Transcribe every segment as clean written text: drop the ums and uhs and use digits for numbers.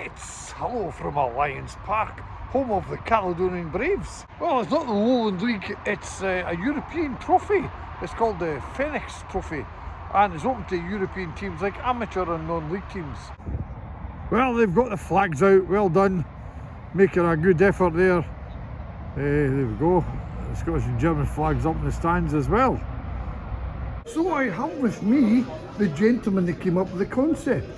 It's hello from Alliance Park, home of the Caledonian Braves. Well, it's not the Lowland League, it's a European trophy. It's called the Fenix Trophy, and it's open to European teams like amateur and non-league teams. Well, they've got the flags out, well done, making a good effort there. There we go, the Scottish and German flags up in the stands as well. So I have with me the gentleman that came up with the concept.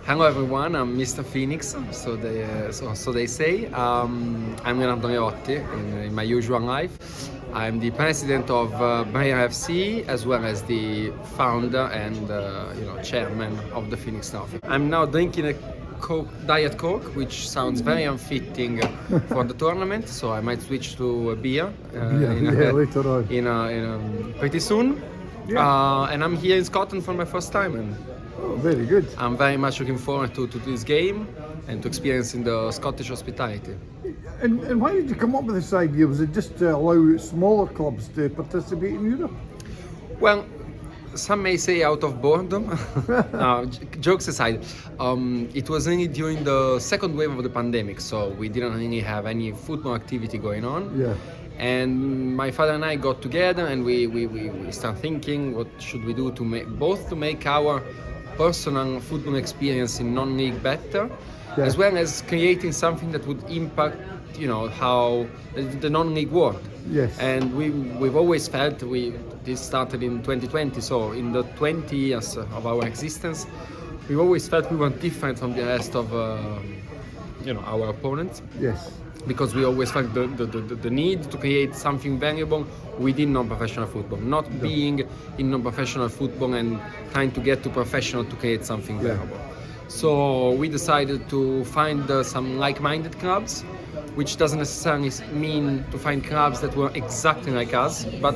Hello everyone, I'm Mr Fenix, so they say. I'm Leonardo Aleotti in my usual life. I'm the president of Bayer FC, as well as the founder and chairman of the Fenix Trophy. I'm now drinking a Diet Coke, which sounds very unfitting for the tournament, so I might switch to a beer later on. Pretty soon. Yeah. And I'm here in Scotland for my first time. And oh, very good. I'm very much looking forward to this game and to experiencing the Scottish hospitality. And why did you come up with this idea? Was it just to allow smaller clubs to participate in Europe? Well, some may say out of boredom. No, jokes aside, it was only during the second wave of the pandemic, so we didn't really have any football activity going on. Yeah. And my father and I got together and we started thinking what should we do to make our personal football experience in non-league better, yeah, as well as creating something that would impact, how the non-league world. Yes. And we've always felt this started in 2020, so in the 20 years of our existence, we've always felt we were different from the rest of our opponents. Yes. Because we always felt the need to create something valuable within non-professional football, not being in non-professional football and trying to get to professional to create something valuable. So we decided to find some like-minded clubs, which doesn't necessarily mean to find clubs that were exactly like us, but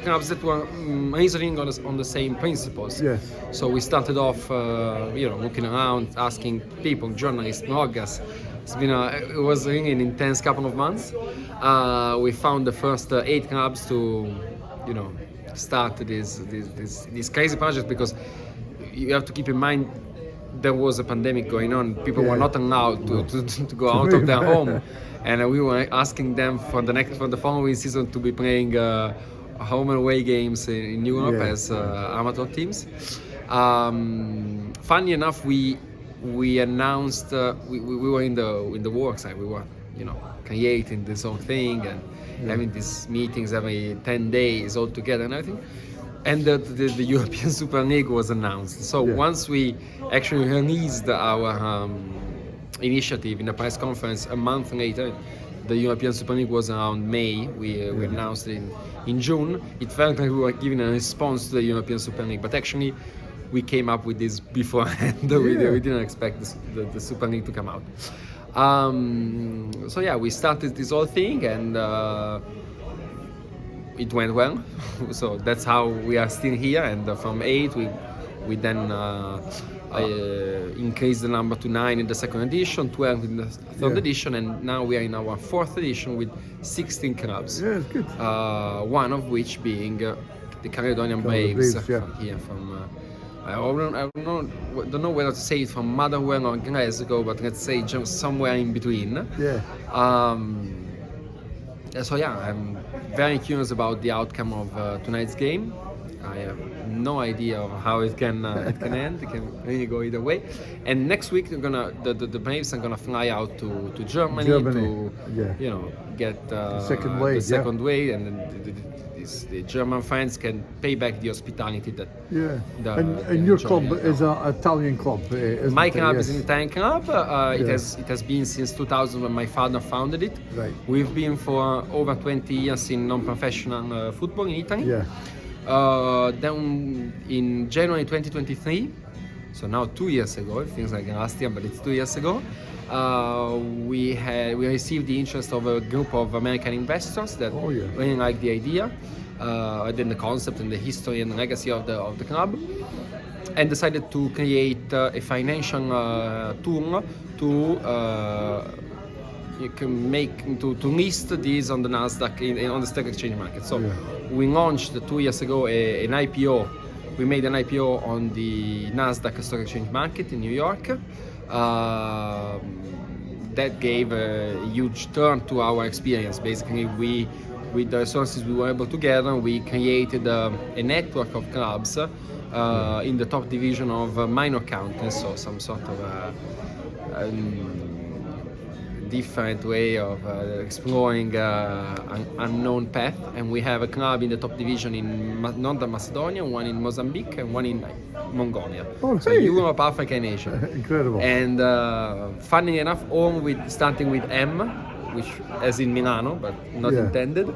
clubs that were reasoning on the same principles. Yes. So we started off, looking around, asking people, journalists, bloggers. It was really an intense couple of months. We found the first 8 clubs to, start this crazy project, because you have to keep in mind there was a pandemic going on. People were not allowed to go out of their home, and we were asking them for the following season to be playing home and away games in Europe as amateur teams. Funny enough, we announced we were in the works, and we were creating this whole thing and having these meetings every 10 days all together and everything, and the European Super League was announced. So once we actually released our initiative in a press conference a month later, the European Super League was around May. We announced it in June. It felt like we were giving a response to the European Super League, but actually we came up with this beforehand. We didn't expect the Super League to come out. We started this whole thing, and it went well. So that's how we are still here. And from 8, we then increased the number to 9 in the second edition, 12 in the third edition, and now we are in our 4th edition with 16 clubs. Yeah, it's good. One of which being the Caledonian Braves from I don't know whether to say it from Motherwell or Glasgow, but let's say just somewhere in between. Yeah. I'm very curious about the outcome of tonight's game. I have no idea of how it can end. It can really go either way. And next week the Braves are gonna fly out to Germany to get the second wave, and then the German fans can pay back the hospitality that. And your club is an Italian club. My club is an Italian club. It has been since 2000 when my father founded it. Right. We've been for over 20 years in non-professional football in Italy. Yeah. Then in January 2023, so now 2 years ago, it feels like last year, but it's 2 years ago, we received the interest of a group of American investors that really liked the idea, then the concept and the history and the legacy of the club, and decided to create a financial tool to list these on the Nasdaq on the stock exchange market. So we launched 2 years ago an IPO. We made an IPO on the Nasdaq stock exchange market in New York. that gave a huge turn to our experience. Basically, with the resources we were able to gather, we created a network of clubs in the top division of minor counties, so some sort of different way of exploring an unknown path. And we have a club in the top division in Northern Macedonia, one in Mozambique, and one in Mongolia. Oh, So hey. Europe, Africa, and Asia. Incredible. And funny enough, all starting with M, which as in Milano, but not intended.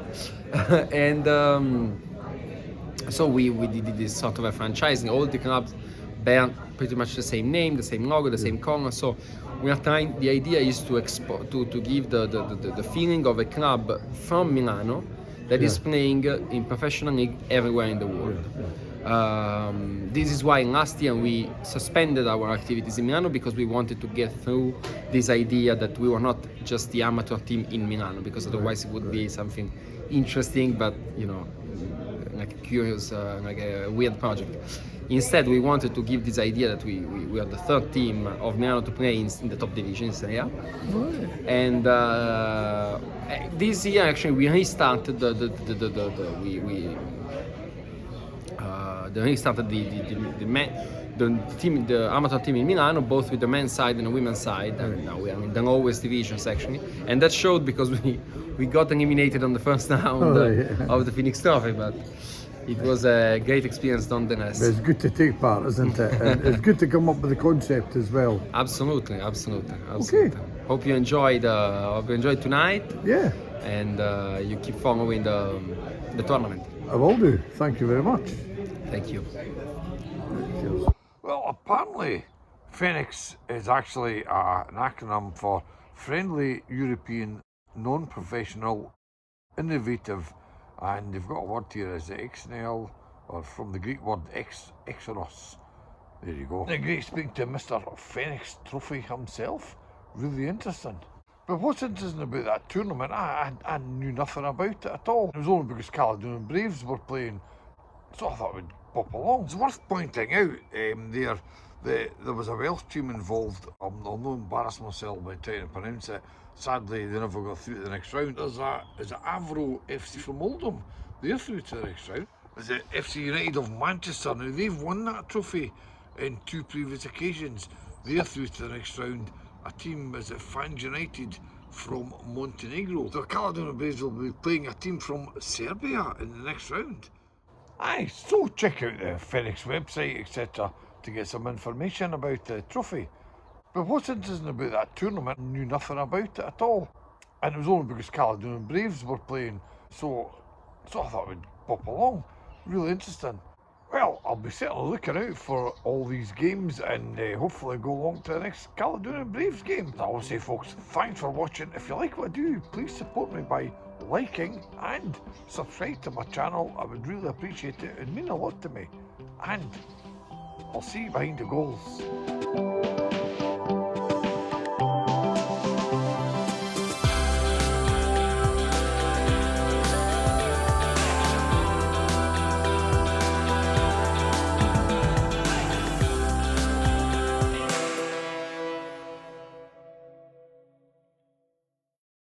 And so we did this sort of a franchising. All the clubs bear pretty much the same name, the same logo, the same color. So we are trying. The idea is to give the feeling of a club from Milano that is playing in professional league everywhere in the world. This is why last year we suspended our activities in Milano, because we wanted to get through this idea that we were not just the amateur team in Milano, because otherwise it would be something interesting, but like a curious, like a weird project. Instead, we wanted to give this idea that we are the third team of Milano to play in the top division in Serie A. And this year, actually, we restarted the amateur team in Milano, both with the men's side and the women's side. And now we are in the lowest divisions, actually. And that showed because we got eliminated on the first round of the Fenix Trophy, but it was a great experience nonetheless. But it's good to take part, isn't it? And it's good to come up with the concept as well. Absolutely. Okay. Hope you enjoyed tonight. Yeah. And you keep following the tournament. I will do. Thank you very much. Thank you. Cheers. Well, apparently Fenix is actually an acronym for Friendly European Non-Professional Innovative, and they've got a word here as the exnel, or from the Greek word exoros. There you go. Great speaking to Mr Fenix Trophy himself. Really interesting. But what's interesting about that tournament, I knew nothing about it at all. It was only because Caledonian Braves were playing, so I thought we'd pop along. It's worth pointing out there was a Welsh team involved. I'll not embarrass myself by trying to pronounce it. Sadly, they never got through to the next round. There's Avro FC from Oldham. They're through to the next round. There's the FC United of Manchester. Now, they've won that trophy in 2 previous occasions. They're through to the next round. A team is Fans United from Montenegro. The Caledonian Braves will be playing a team from Serbia in the next round. Aye, so check out the Fenix website, etc. to get some information about the trophy. But what's interesting about that tournament, I knew nothing about it at all. And it was only because Caledonian Braves were playing, so I thought we'd pop along. Really interesting. Well, I'll be certainly looking out for all these games and hopefully go along to the next Caledonian Braves game. As I always say, folks, thanks for watching. If you like what I do, please support me by liking and subscribe to my channel. I would really appreciate it. It would mean a lot to me. And I'll see you behind the goals.